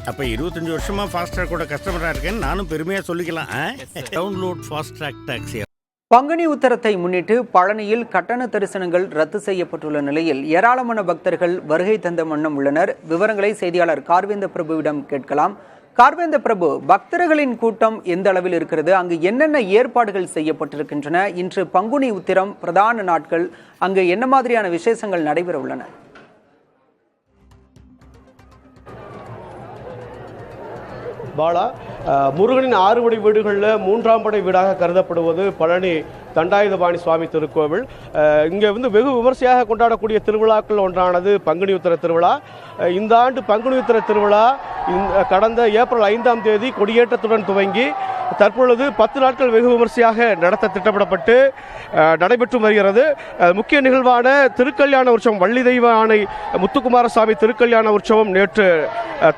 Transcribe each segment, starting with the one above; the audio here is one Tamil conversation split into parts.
அப்போ 25 வருஷமா ஃபாஸ்ட்ராக் கூட கஸ்டமராக இருக்கேன்னு நானும் பெருமையாக சொல்லிக்கலாம். Download Fastrack taxi. பங்குனி உத்தரத்தை முன்னிட்டு பழனியில் கட்டண தரிசனங்கள் ரத்து செய்யப்பட்டுள்ள நிலையில் ஏராளமான பக்தர்கள் வருகை தந்த வண்ணம் உள்ளனர். விவரங்களை செய்தியாளர் கார்வேந்த பிரபுவிடம் கேட்கலாம். கார்வேந்த பிரபு, பக்தர்களின் கூட்டம் எந்த அளவில் இருக்கிறது? அங்கு என்னென்ன ஏற்பாடுகள் செய்யப்பட்டிருக்கின்றன? இன்று பங்குனி உத்திரம் பிரதான நாட்கள், அங்கு என்ன மாதிரியான விசேஷங்கள் நடைபெற உள்ளன? பாலா, முருகனின் 6 படை வீடுகளில் 3ஆம் படை வீடாக கருதப்படுவது பழனி தண்டாயுதபாணி சுவாமி திருக்கோவில். இங்கே வெகு விமர்சையாக கொண்டாடக்கூடிய திருவிழாக்கள் ஒன்றானது பங்குனி உத்திர திருவிழா. இந்த ஆண்டு பங்குனி உத்திர திருவிழா கடந்த ஏப்ரல் 5ஆம் தேதி கொடியேற்றத்துடன் துவங்கி தற்பொழுது 10 நாட்கள் வெகு விமர்சையாக நடத்த திட்டமிடப்பட்டு நடைபெற்று வருகிறது. முக்கிய நிகழ்வான திருக்கல்யாண உற்சவம், வள்ளி தெய்வ ஆணை முத்துக்குமாரசாமி திருக்கல்யாண உற்சவம் நேற்று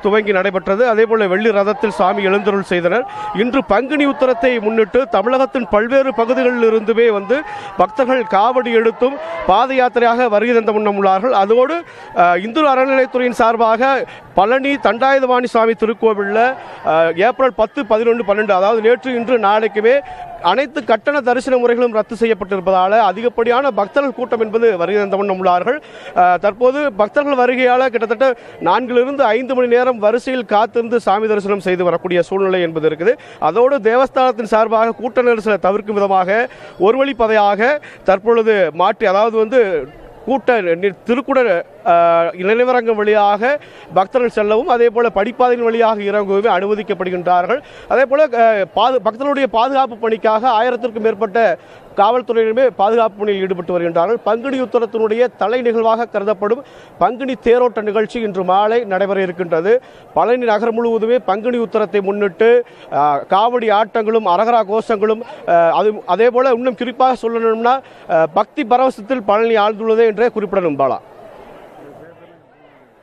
துவங்கி நடைபெற்றது. அதேபோல வெள்ளி ரதத்தில் சாமி எழுந்தருள் செய்தனர். இன்று பங்குனி உத்தரத்தை முன்னிட்டு தமிழகத்தின் பல்வேறு பகுதிகளில் இருந்துமே பக்தர்கள் காவடி எடுத்தும் பாத யாத்திரையாக வருகை தந்த முன்னம் உள்ளார்கள். அதோடு இந்து அறநிலையத்துறையின் சார்பாக பழனி தண்டாயுதபாணி சுவாமி திருக்கோவிலில் ஏப்ரல் 10, 11, 12 அதாவது நேற்று இன்று நாளைக்குமே அனைத்து கட்டண தரிசன முறைகளும் ரத்து செய்யப்பட்டிருப்பதால் அதிகப்படியான பக்தர்கள் கூட்டம் என்பது வருகை தந்த வண்ணம் உள்ளார்கள். தற்போது பக்தர்கள் வருகையால் கிட்டத்தட்ட 4 to 5 மணி நேரம் வரிசையில் காத்திருந்து சாமி தரிசனம் செய்து வரக்கூடிய சூழ்நிலை என்பது இருக்குது. அதோடு தேவஸ்தானத்தின் சார்பாக கூட்ட நெரிசலை தவிர்க்கும் விதமாக ஒரு வழிப்பதையாக தற்பொழுது மாற்றி, அதாவது திருக்குட நினைவரங்கம் வழியாக பக்தர்கள் செல்லவும் அதே போல படிப்பாதையின் வழியாக இறங்கவும் அனுமதிக்கப்படுகின்றார்கள். அதே போல பக்தர்களுடைய பாதுகாப்பு பணிக்காக 1000க்கும் மேற்பட்ட காவல்துறையினருமே பாதுகாப்பு பணியில் ஈடுபட்டு வருகின்றார்கள். பங்குனி உத்தரத்தினுடைய தலை நிகழ்வாக கருதப்படும் பங்குனி தேரோட்ட நிகழ்ச்சி இன்று மாலை நடைபெற இருக்கின்றது. பழனி நகர் முழுவதுமே பங்குனி உத்தரத்தை முன்னிட்டு காவடி ஆட்டங்களும் அரகரா கோஷங்களும் அதே போல இன்னும் குறிப்பாக சொல்லணும்னா பக்தி பரவசத்தில் பழனி ஆழ்ந்துள்ளது என்றே குறிப்பிடணும். பாலா,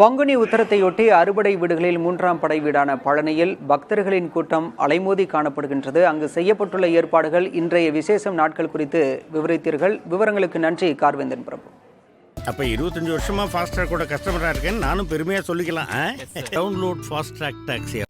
பங்குனி உத்தரத்தையொட்டி அறுபடை வீடுகளில் 3ஆம் படை வீடான பழனியில் பக்தர்களின் கூட்டம் அலைமோதி காணப்படுகின்றது. அங்கு செய்யப்பட்டுள்ள ஏற்பாடுகள், இன்றைய விசேஷம் நாட்கள் குறித்து விவரித்தீர்கள். விவரங்களுக்கு நன்றி கார்வேந்தன் பிரபு. அப்போ 25 வருஷமா ஃபாஸ்ட்ராக் கூட கஸ்டமராக இருக்கேன்னு நானும் பெருமையாக சொல்லிக்கலாம். Download Fastrack taxi.